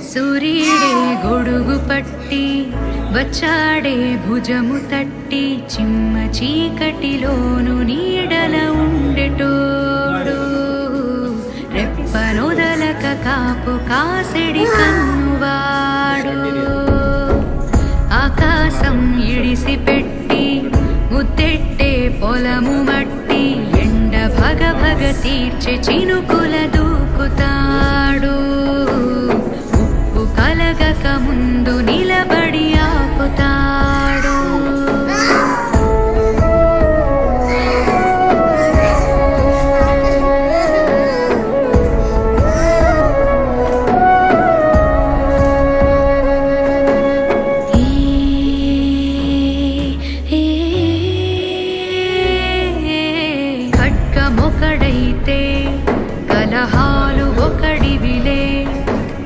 సూర్యుడే గొడుగు పట్టి వచ్చాడే భుజము తట్టి చిమ్మ చీకటిలోను నీడల ఉండెటోడు రెప్పనొదలక కాపు కాసిడి కన్నువాడు ఆకాశం ఇడిసి పెట్టి ముద్దెట్టే పొలము మట్టి ఎండ భగ భగ తీర్చే చినుకుల